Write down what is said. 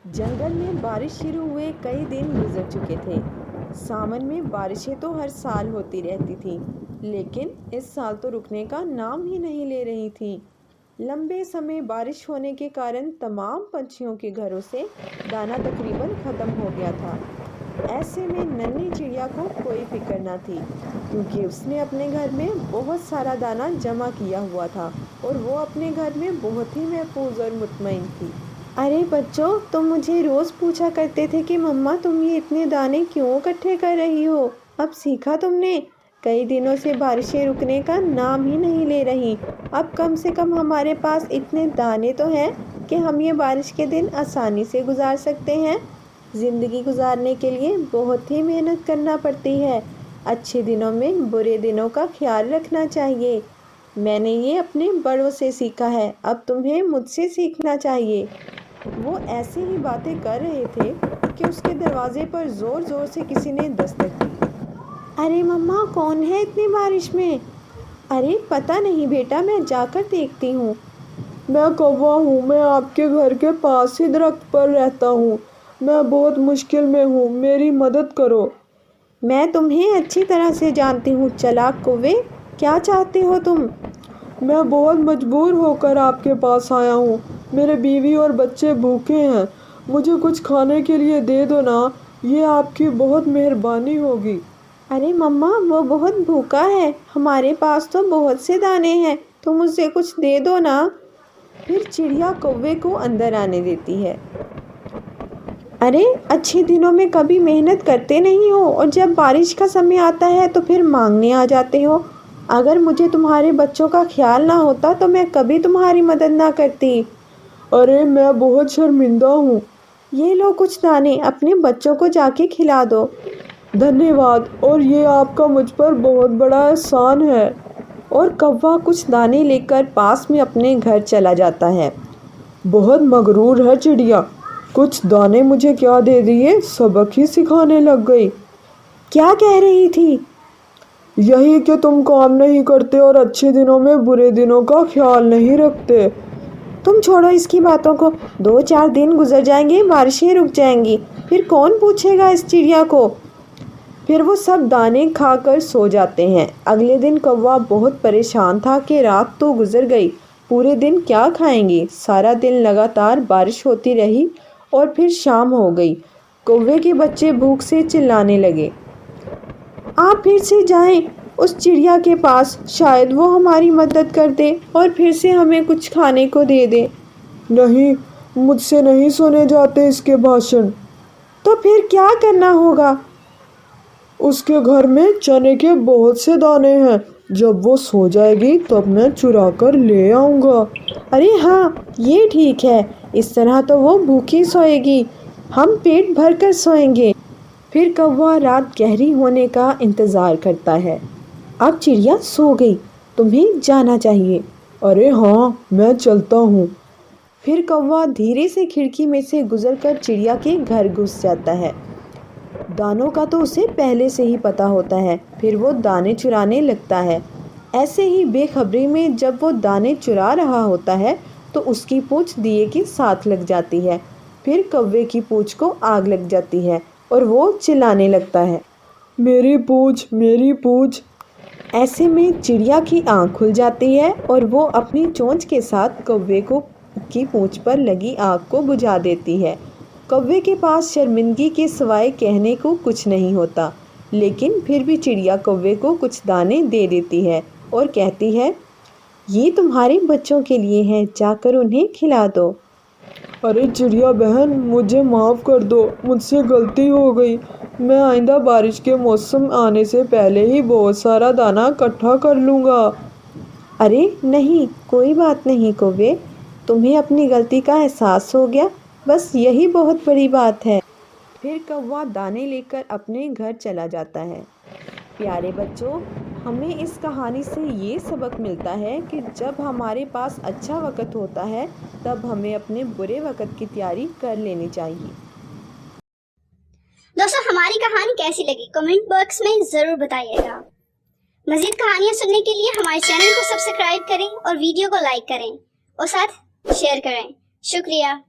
जंगल में बारिश शुरू हुए कई दिन गुजर चुके थे। सावन में बारिशें तो हर साल होती रहती थीं, लेकिन इस साल तो रुकने का नाम ही नहीं ले रही थी। लंबे समय बारिश होने के कारण तमाम पंछियों के घरों से दाना तकरीबन ख़त्म हो गया था। ऐसे में नन्ही चिड़िया को कोई फिक्र न थी, क्योंकि उसने अपने घर में बहुत सारा दाना जमा किया हुआ था और वो अपने घर में बहुत ही महफूज और मुतमईन थी। अरे बच्चों, तुम मुझे रोज़ पूछा करते थे कि मम्मा तुम ये इतने दाने क्यों इकट्ठे कर रही हो। अब सीखा तुमने। कई दिनों से बारिशें रुकने का नाम ही नहीं ले रही। अब कम से कम हमारे पास इतने दाने तो हैं कि हम ये बारिश के दिन आसानी से गुजार सकते हैं। ज़िंदगी गुजारने के लिए बहुत ही मेहनत करना पड़ती है। अच्छे दिनों में बुरे दिनों का ख्याल रखना चाहिए। मैंने ये अपने बड़ों से सीखा है, अब तुम्हें मुझसे सीखना चाहिए। वो ऐसे ही बातें कर रहे थे कि उसके दरवाजे पर ज़ोर ज़ोर से किसी ने दस्तक दी। अरे मम्मा, कौन है इतनी बारिश में? अरे पता नहीं बेटा, मैं जाकर देखती हूँ। मैं कौवा हूँ। मैं आपके घर के पास ही दरख्त पर रहता हूँ। मैं बहुत मुश्किल में हूँ, मेरी मदद करो। मैं तुम्हें अच्छी तरह से जानती हूँ चालाक कौवे, क्या चाहते हो तुम? मैं बहुत मजबूर होकर आपके पास आया हूँ। मेरे बीवी और बच्चे भूखे हैं। मुझे कुछ खाने के लिए दे दो ना, ये आपकी बहुत मेहरबानी होगी। अरे मम्मा, वो बहुत भूखा है, हमारे पास तो बहुत से दाने हैं, तुम मुझसे कुछ दे दो ना। फिर चिड़िया कौवे को अंदर आने देती है। अरे अच्छे दिनों में कभी मेहनत करते नहीं हो और जब बारिश का समय आता है तो फिर मांगने आ जाते हो। अगर मुझे तुम्हारे बच्चों का ख्याल ना होता तो मैं कभी तुम्हारी मदद ना करती। अरे मैं बहुत शर्मिंदा हूँ। ये लो कुछ दाने, अपने बच्चों को जाके खिला दो। धन्यवाद, और ये आपका मुझ पर बहुत बड़ा एहसान है। और कौवा कुछ दाने लेकर पास में अपने घर चला जाता है। बहुत मगरूर है चिड़िया। कुछ दाने मुझे क्या दे दिए, सबक ही सिखाने लग गई। क्या कह रही थी? यही कि तुम काम नहीं करते और अच्छे दिनों में बुरे दिनों का ख्याल नहीं रखते। तुम छोड़ो इसकी बातों को। 2-4 दिन गुजर जाएंगे, बारिशें रुक जाएंगी, फिर कौन पूछेगा इस चिड़िया को। फिर वो सब दाने खाकर सो जाते हैं। अगले दिन कौवा बहुत परेशान था कि रात तो गुजर गई, पूरे दिन क्या खाएंगे। सारा दिन लगातार बारिश होती रही और फिर शाम हो गई। कौवे के बच्चे भूख से चिल्लाने लगे। आप फिर से जाएं उस चिड़िया के पास, शायद वो हमारी मदद कर दे और फिर से हमें कुछ खाने को दे दे। नहीं, मुझसे नहीं सुने जाते इसके भाषण। तो फिर क्या करना होगा? उसके घर में चने के बहुत से दाने हैं। जब वो सो जाएगी तब मैं चुरा कर ले आऊँगा। अरे हाँ, ये ठीक है। इस तरह तो वो भूखी सोएगी, हम पेट भर कर सोएंगे। फिर कौवा रात गहरी होने का इंतज़ार करता है। अब चिड़िया सो गई, तुम्हें जाना चाहिए। अरे हाँ, मैं चलता हूँ। फिर कौवा धीरे से खिड़की में से गुजरकर चिड़िया के घर घुस जाता है। दानों का तो उसे पहले से ही पता होता है, फिर वो दाने चुराने लगता है। ऐसे ही बेखबरी में जब वो दाने चुरा रहा होता है तो उसकी पूंछ दिए के साथ लग जाती है। फिर कौवे की पूंछ को आग लग जाती है और वो चिल्लाने लगता है, मेरी पूंछ, मेरी पूंछ। ऐसे में चिड़िया की आंख खुल जाती है और वो अपनी चोंच के साथ कौवे को की पूंछ पर लगी आग को बुझा देती है। कौवे के पास शर्मिंदगी के सिवाय कहने को कुछ नहीं होता, लेकिन फिर भी चिड़िया कौवे को कुछ दाने दे देती है और कहती है, ये तुम्हारे बच्चों के लिए हैं, जाकर उन्हें खिला दो। अरे चिड़िया बहन, मुझे माफ़ कर दो, मुझसे गलती हो गई। मैं आइंदा बारिश के मौसम आने से पहले ही बहुत सारा दाना इकट्ठा कर लूँगा। अरे नहीं, कोई बात नहीं कौवे, तुम्हें अपनी गलती का एहसास हो गया, बस यही बहुत बड़ी बात है। फिर कौवा दाने लेकर अपने घर चला जाता है। प्यारे बच्चों, हमें इस कहानी से ये सबक मिलता है कि जब हमारे पास अच्छा वक्त होता है तब हमें अपने बुरे वक्त की तैयारी कर लेनी चाहिए। दोस्तों, हमारी कहानी कैसी लगी कमेंट बॉक्स में ज़रूर बताइएगा। मज़ीद कहानियाँ सुनने के लिए हमारे चैनल को सब्सक्राइब करें और वीडियो को लाइक करें और साथ शेयर करें। शुक्रिया।